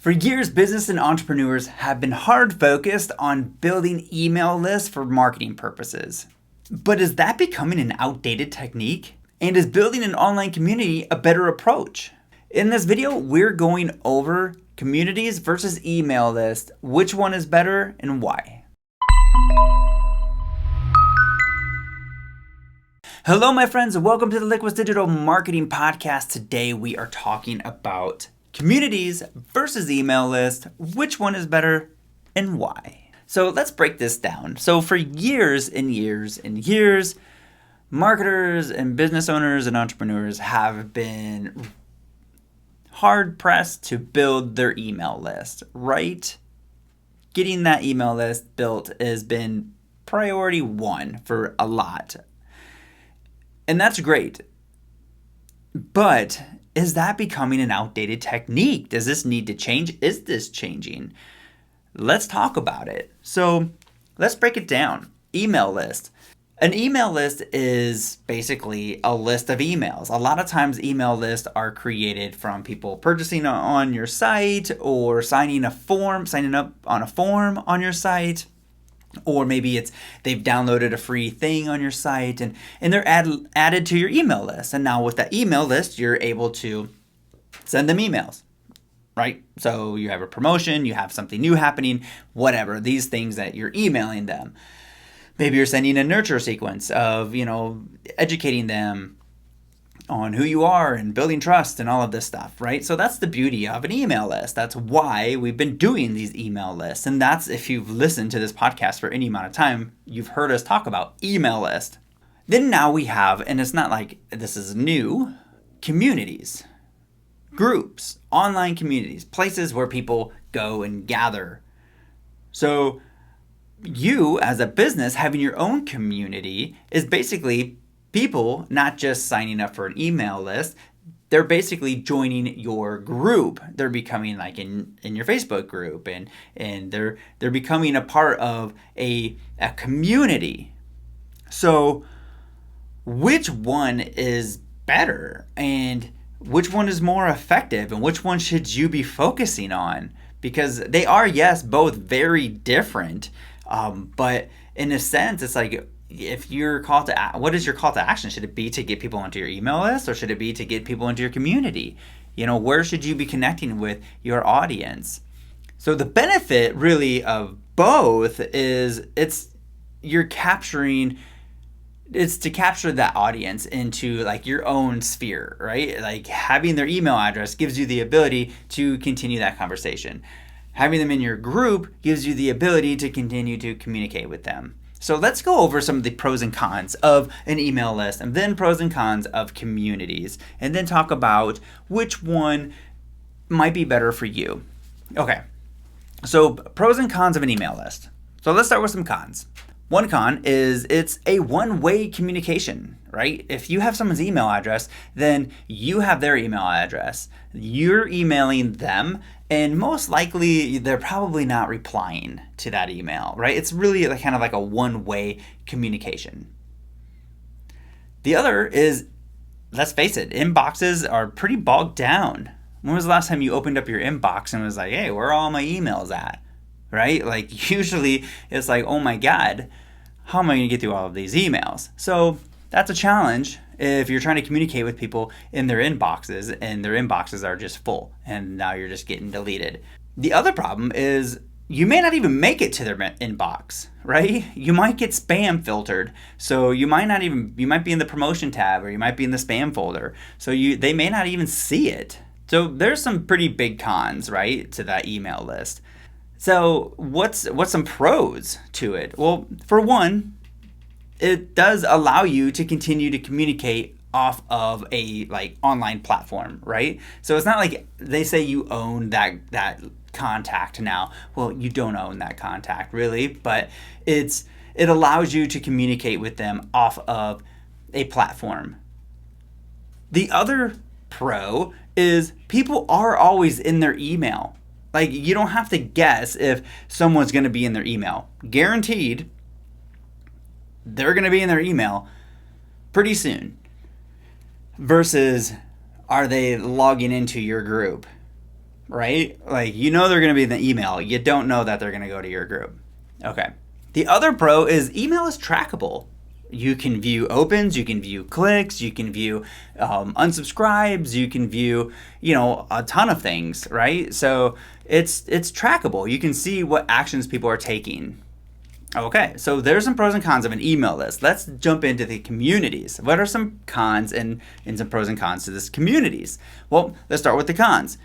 For years, business and entrepreneurs have been hard focused on building email lists for marketing purposes. But is that becoming an outdated technique? And is building an online community a better approach? In this video, we're going over communities versus email lists, which one is better and why. Hello, my friends, and welcome to the Liquids Digital Marketing Podcast. Today, we are talking about communities versus email list, which one is better and why. So let's break this down. So for years and years and years, marketers and business owners and entrepreneurs have been hard pressed to build their email list, right? Getting that email list built has been priority one for a lot. And that's great. But is that becoming an outdated technique? Does this need to change? Is this changing? Let's talk about it. So let's break it down. Email list. An email list is basically a list of emails. A lot of times email lists are created from people purchasing on your site or signing up on a form on your site. Or maybe they've downloaded a free thing on your site and they're added to your email list. And now with that email list, you're able to send them emails, right? So you have a promotion, you have something new happening, whatever, these things that you're emailing them. Maybe you're sending a nurture sequence of, educating them on who you are and building trust and all of this stuff, right? So that's the beauty of an email list. That's why we've been doing these email lists. And that's, if you've listened to this podcast for any amount of time, you've heard us talk about email list. Then now we have, and it's not like this is new, communities, groups, online communities, places where people go and gather. So you as a business having your own community is basically people not just signing up for an email list, they're basically joining your group. They're becoming like in your Facebook group and they're becoming a part of a community. So which one is better and which one is more effective and which one should you be focusing on? Because they are, yes, both very different. But in a sense, it's like, if your what is your call to action? Should it be to get people onto your email list or should it be to get people into your community? Where should you be connecting with your audience? So the benefit really of both is it's to capture that audience into like your own sphere, right? Like having their email address gives you the ability to continue that conversation. Having them in your group gives you the ability to continue to communicate with them. So let's go over some of the pros and cons of an email list and then pros and cons of communities and then talk about which one might be better for you. Okay, so pros and cons of an email list. So let's start with some cons. One con is it's a one-way communication, right? If you have someone's email address, then you have their email address. You're emailing them, and most likely they're probably not replying to that email, right? It's really kind of like a one-way communication. The other is, let's face it, inboxes are pretty bogged down. When was the last time you opened up your inbox and was like, hey, where are all my emails at? Right? Like usually it's like, oh my God, how am I going to get through all of these emails? So that's a challenge if you're trying to communicate with people in their inboxes and their inboxes are just full and now you're just getting deleted. The other problem is you may not even make it to their inbox, right? You might get spam filtered. So you might be in the promotion tab or you might be in the spam folder. So they may not even see it. So there's some pretty big cons, right, to that email list. So what's some pros to it? Well, for one, it does allow you to continue to communicate off of a online platform, right? So it's not like they say you own that contact now. Well, you don't own that contact really, but it allows you to communicate with them off of a platform. The other pro is people are always in their email. Like, you don't have to guess if someone's going to be in their email. Guaranteed, they're going to be in their email pretty soon. Versus, are they logging into your group? right? Like, you know they're going to be in the email. You don't know that they're going to go to your group. Okay. The other pro is email is trackable. You can view opens, you can view clicks, you can view unsubscribes, you can view, a ton of things, right? So it's trackable. You can see what actions people are taking. Okay, so there's some pros and cons of an email list. Let's jump into the communities. What are some cons and some pros and cons to this communities? Well, let's start with the cons.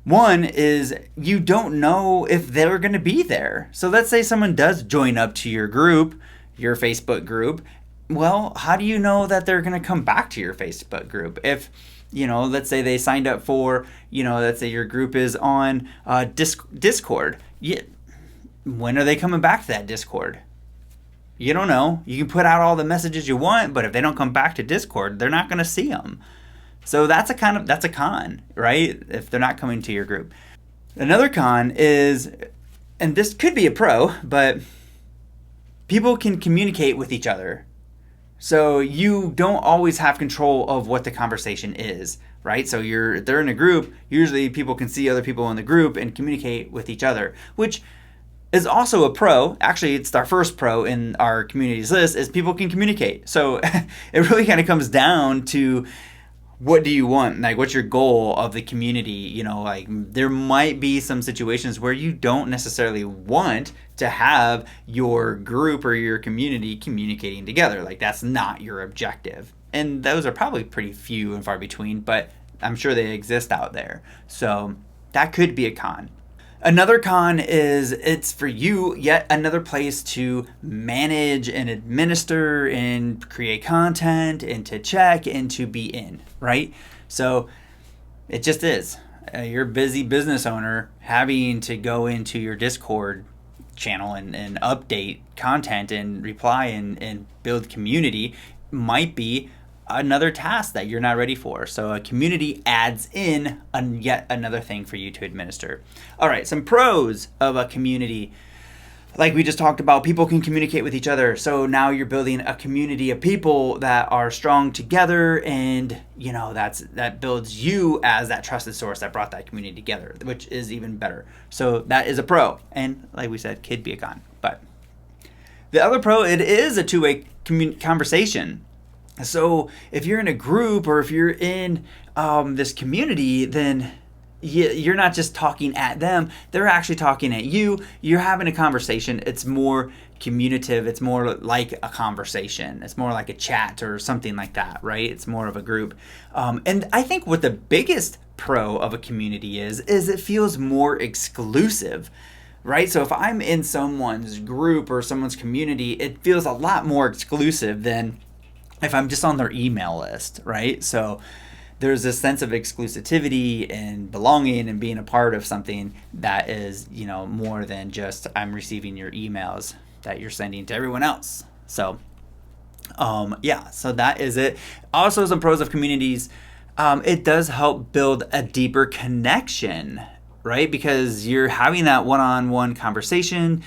One is you don't know if they're going to be there. So let's say someone does join up to your group, your Facebook group. Well, how do you know that they're going to come back to your Facebook group? If, let's say they signed up for, let's say your group is on Discord. When are they coming back to that Discord? You don't know. You can put out all the messages you want, but if they don't come back to Discord, they're not going to see them. So that's a con, right? If they're not coming to your group. Another con is, and this could be a pro, but people can communicate with each other. So you don't always have control of what the conversation is, right? So they're in a group. Usually people can see other people in the group and communicate with each other, which is also a pro. Actually, it's our first pro in our communities list is people can communicate. So it really kind of comes down to, what do you want? Like, what's your goal of the community? Like, there might be some situations where you don't necessarily want to have your group or your community communicating together. Like, that's not your objective. And those are probably pretty few and far between, but I'm sure they exist out there. So that could be a con. Another con is it's for you yet another place to manage and administer and create content and to check and to be in, right? So it just is. You're a busy business owner having to go into your Discord channel and update content and reply and build community might be another task that you're not ready for. So a community adds in yet another thing for you to administer. All right, some pros of a community. Like we just talked about, people can communicate with each other. So now you're building a community of people that are strong together, and that builds you as that trusted source that brought that community together, which is even better. So that is a pro, and like we said, could be a con. But the other pro, it is a two-way conversation. So if you're in a group or if you're in this community, then you're not just talking at them. They're actually talking at you. You're having a conversation. It's more communicative. It's more like a conversation. It's more like a chat or something like that, right? It's more of a group. And I think what the biggest pro of a community is it feels more exclusive. Right? So if I'm in someone's group or someone's community, it feels a lot more exclusive than if I'm just on their email list, right? So there's this sense of exclusivity and belonging and being a part of something that is, more than just I'm receiving your emails that you're sending to everyone else. So, so that is it. Also, some pros of communities. It does help build a deeper connection, right? Because you're having that one-on-one conversation.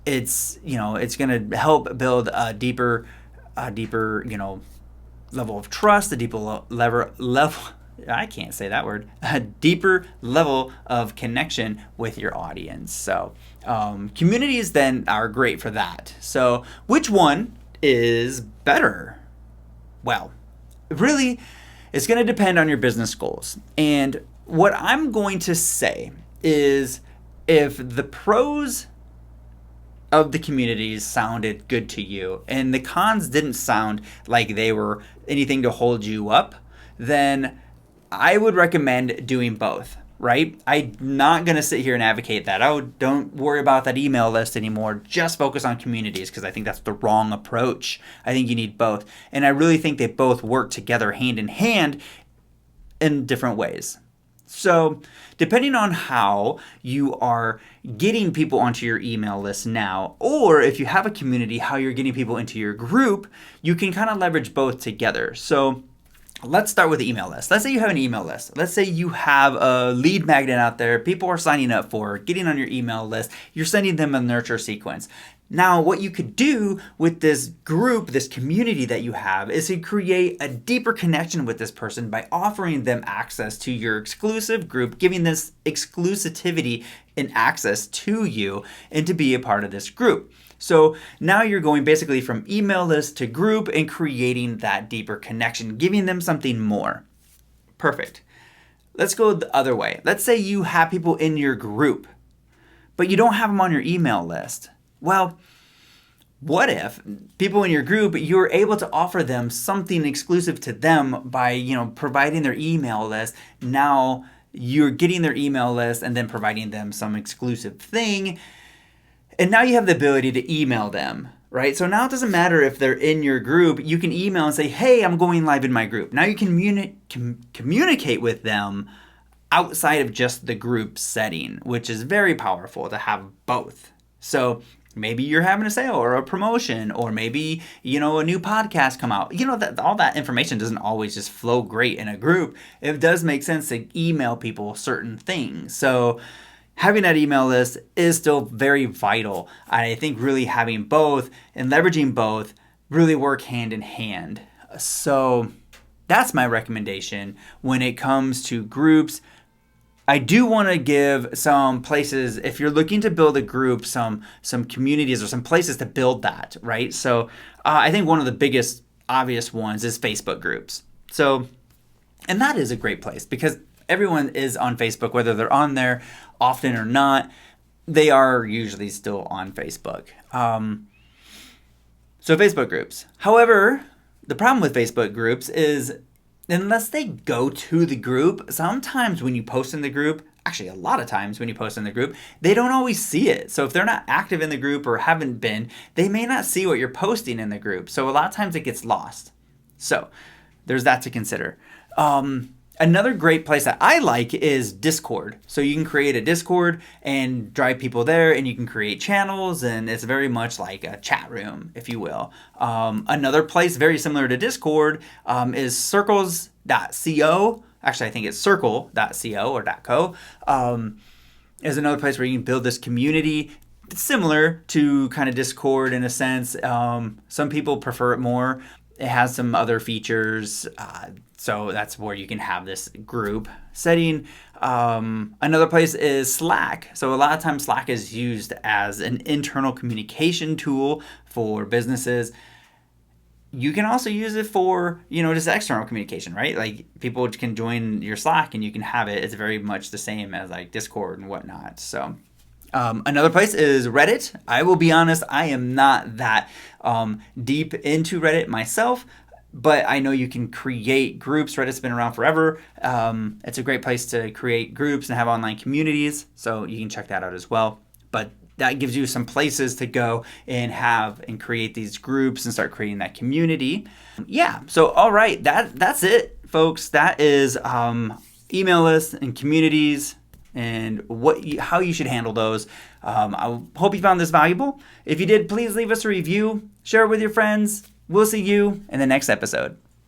It's going to help build a deeper, level of trust, a deeper level. I can't say that word. A deeper level of connection with your audience. So communities then are great for that. So which one is better? Well, really, it's going to depend on your business goals. And what I'm going to say is, if the pros of the communities sounded good to you and the cons didn't sound like they were anything to hold you up, then I would recommend doing both, right? I'm not going to sit here and advocate that. Don't worry about that email list anymore. Just focus on communities, because I think that's the wrong approach. I think you need both. And I really think they both work together hand in hand in different ways. So depending on how you are getting people onto your email list now, or if you have a community, how you're getting people into your group, you can kind of leverage both together. So let's start with the email list. Let's say you have an email list. Let's say you have a lead magnet out there. People are signing up for, getting on your email list. You're sending them a nurture sequence. Now, what you could do with this group, this community that you have, is to create a deeper connection with this person by offering them access to your exclusive group, giving this exclusivity and access to you and to be a part of this group. So now you're going basically from email list to group and creating that deeper connection, giving them something more. Perfect. Let's go the other way. Let's say you have people in your group, but you don't have them on your email list. Well, what if people in your group, you're able to offer them something exclusive to them by, providing their email list. Now you're getting their email list and then providing them some exclusive thing. And now you have the ability to email them, right? So now it doesn't matter if they're in your group. You can email and say, hey, I'm going live in my group. Now you can communicate with them outside of just the group setting, which is very powerful to have both. So maybe you're having a sale or a promotion, or maybe, a new podcast come out. That all that information doesn't always just flow great in a group. It does make sense to email people certain things. So having that email list is still very vital. I think really having both and leveraging both really work hand in hand. So that's my recommendation when it comes to groups. I do want to give some places, if you're looking to build a group, some communities or some places to build that, right? So I think one of the biggest obvious ones is Facebook groups. So, and that is a great place because everyone is on Facebook, whether they're on there often or not, they are usually still on Facebook. So Facebook groups. However, the problem with Facebook groups is unless they go to the group, sometimes when you post in the group, actually a lot of times when you post in the group, they don't always see it. So if they're not active in the group or haven't been, they may not see what you're posting in the group. So a lot of times it gets lost. So there's that to consider. Another great place that I like is Discord. So you can create a Discord and drive people there, and you can create channels, and it's very much like a chat room, if you will. Another place very similar to Discord is circles.co. Actually, I think it's circle.co or .co. Is another place where you can build this community. It's similar to kind of Discord in a sense. Some people prefer it more. It has some other features, so that's where you can have this group setting. Another place is Slack. So a lot of times Slack is used as an internal communication tool for businesses. You can also use it for, just external communication, right? Like people can join your Slack and you can have it. It's very much the same as like Discord and whatnot. So another place is Reddit. I will be honest, I am not that deep into Reddit myself, but I know you can create groups. Reddit's been around forever. It's a great place to create groups and have online communities, so you can check that out as well. But that gives you some places to go and have and create these groups and start creating that community. Yeah, so all right, that's it, folks. That is email lists and communities and how you should handle those. I hope you found this valuable. If you did, please leave us a review, share it with your friends. We'll see you in the next episode.